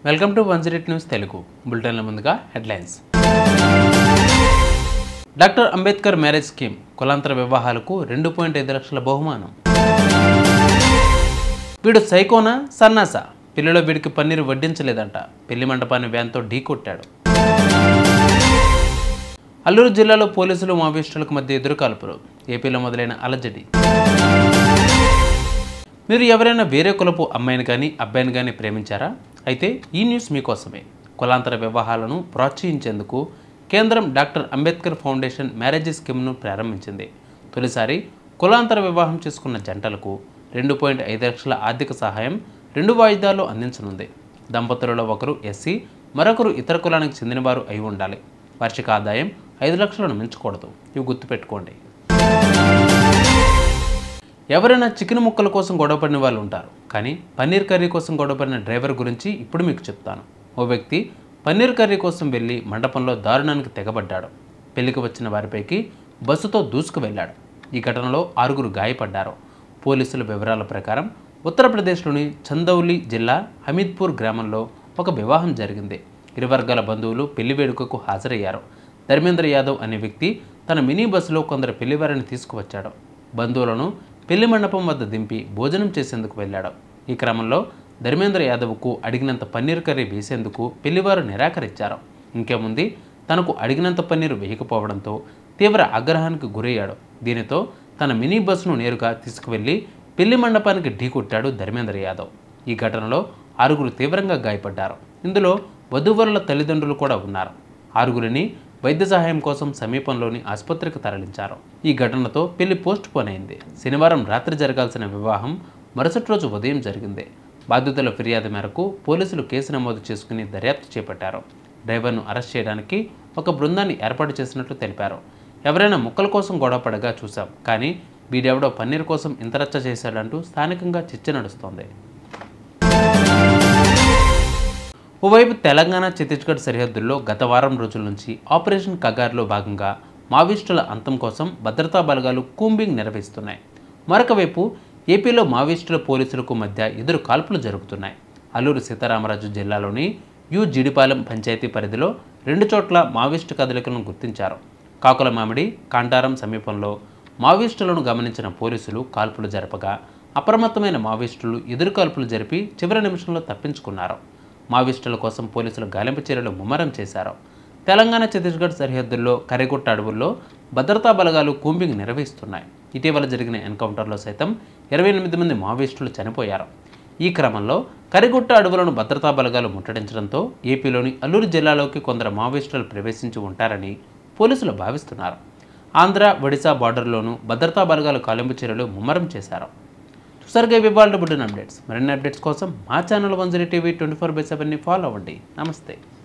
Welcome to 108 news Telugu బులెటిన్ల ముందుగా headlines. Doctor Ambedkar marriage scheme కులాంతర వివాహాలకు 2.5 లక్షల బహుమానం. వీడు సైకోనా సన్నాసా, పిల్లలో వీడికి పన్నీరు వడ్డించలేదంట, పెళ్లి మండపాన్ని వ్యాన్తో ఢీకొట్టాడు. అల్లూరు జిల్లాలో పోలీసులు మావోయిస్టులకు మధ్య ఎదురుకాల్పులు, ఏపీలో మొదలైన అలజడి. మీరు ఎవరైనా వేరే కులపు అమ్మాయిని కానీ అబ్బాయిని కానీ ప్రేమించారా? అయితే ఈ న్యూస్ మీకోసమే. కులాంతర వివాహాలను ప్రోత్సహించేందుకు కేంద్రం డాక్టర్ అంబేద్కర్ ఫౌండేషన్ మ్యారేజ్ స్కీమ్ను ప్రారంభించింది. తొలిసారి కులాంతర వివాహం చేసుకున్న జంటలకు 2.5 లక్షల ఆర్థిక సహాయం 2 వాయిదాల్లో అందించనుంది. దంపతులలో ఒకరు ఎస్సీ, మరొకరు ఇతర కులానికి చెందినవారు అయి ఉండాలి. వార్షిక ఆదాయం 5 లక్షలను మించకూడదు. ఇవి గుర్తుపెట్టుకోండి. ఎవరైనా చికెన్ ముక్కల కోసం గొడవపడిన వాళ్ళు ఉంటారు, కానీ పన్నీర్ కర్రీ కోసం గొడవపడిన డ్రైవర్ గురించి ఇప్పుడు మీకు చెప్తాను. ఓ వ్యక్తి పన్నీర్ కర్రీ కోసం వెళ్ళి మండపంలో దారుణానికి తెగబడ్డాడు. పెళ్లికి వచ్చిన వారిపైకి బస్సుతో దూసుకు వెళ్ళాడు. ఈ ఘటనలో 6 గాయపడ్డారు. పోలీసుల వివరాల ప్రకారం ఉత్తరప్రదేశ్లోని చందౌలి జిల్లా హమీద్పూర్ గ్రామంలో ఒక వివాహం జరిగింది. ఇరు వర్గాల బంధువులు పెళ్లి వేడుకకు హాజరయ్యారు. ధర్మేంద్ర యాదవ్ అనే వ్యక్తి తన మినీ బస్సులో కొందరు పెళ్లివారిని తీసుకువచ్చాడు. బంధువులను పెళ్లి మండపం వద్ద దింపి భోజనం చేసేందుకు వెళ్ళాడు. ఈ క్రమంలో ధర్మేంద్ర యాదవ్కు అడిగినంత పన్నీర్ కర్రీ వేసేందుకు పెళ్లివారు నిరాకరించారు. ఇంకేముంది, తనకు అడిగినంత పన్నీరు వేయకపోవడంతో తీవ్ర ఆగ్రహానికి గురయ్యాడు. దీనితో తన మినీ బస్సును నేరుగా తీసుకువెళ్లి పెళ్లి మండపానికి ఢీకొట్టాడు ధర్మేంద్ర యాదవ్. ఈ ఘటనలో 6 తీవ్రంగా గాయపడ్డారు. ఇందులో వధూవరుల తల్లిదండ్రులు కూడా ఉన్నారు. 6 వైద్య సహాయం కోసం సమీపంలోని ఆసుపత్రికి తరలించారు. ఈ ఘటనతో పెళ్లి పోస్ట్ పోన్ అయింది. శనివారం రాత్రి జరగాల్సిన వివాహం మరుసటి రోజు ఉదయం జరిగింది. బాధితుల ఫిర్యాదు మేరకు పోలీసులు కేసు నమోదు చేసుకుని దర్యాప్తు చేపట్టారు. డ్రైవర్ను అరెస్ట్ చేయడానికి ఒక బృందాన్ని ఏర్పాటు చేసినట్లు తెలిపారు. ఎవరైనా ముక్కల కోసం గొడవపడగా చూశాం, కానీ వీడెవడో పన్నీర్ కోసం ఇంత రచ్చ చేశాడంటూ స్థానికంగా చర్చ నడుస్తోంది. ఓవైపు తెలంగాణ ఛత్తీస్గఢ్ సరిహద్దుల్లో గత వారం రోజుల నుంచి ఆపరేషన్ కగార్లో భాగంగా మావోయిస్టుల అంతం కోసం భద్రతా బలగాలు కూంబింగ్ నిర్వహిస్తున్నాయి. మరొక వైపు ఏపీలో మావోయిస్టుల పోలీసులకు మధ్య ఎదురు కాల్పులు జరుగుతున్నాయి. అల్లూరు సీతారామరాజు జిల్లాలోని జిడిపాలెం పంచాయతీ పరిధిలో 2 చోట్ల మావోయిస్టు కదలికలను గుర్తించారు. కాకుల మామిడి, కాంటారం సమీపంలో మావోయిస్టులను గమనించిన పోలీసులు కాల్పులు జరపగా అప్రమత్తమైన మావోయిస్టులు ఎదురు కాల్పులు జరిపి చివరి నిమిషంలో తప్పించుకున్నారు. మావోయిస్టుల కోసం పోలీసులు గాలింపు చర్యలు ముమ్మరం చేశారు. తెలంగాణ ఛత్తీస్గఢ్ సరిహద్దుల్లో కరిగుట్ట అడవుల్లో భద్రతా బలగాలు కూంబింగ్ నిర్వహిస్తున్నాయి. ఇటీవల జరిగిన ఎన్కౌంటర్లో సైతం 28 మంది మావోయిస్టులు చనిపోయారు. ఈ క్రమంలో కరిగుట్ట అడవులను భద్రతా బలగాలు ముట్టడించడంతో ఏపీలోని అల్లూరు జిల్లాలోకి కొందరు మావోయిస్టులు ప్రవేశించి ఉంటారని పోలీసులు భావిస్తున్నారు. ఆంధ్ర, ఒడిశా బార్డర్లోనూ భద్రతా బలగాలు గాలింపు చర్యలు ముమ్మరం చేశారు. చూసారుగా ఇవాళ బులెటిన్ అప్డేట్స్. మరిన్ని అప్డేట్స్ కోసం మా ఛానల్ 108 టీవీ 24/7 ఫాలో అవ్వండి. నమస్తే.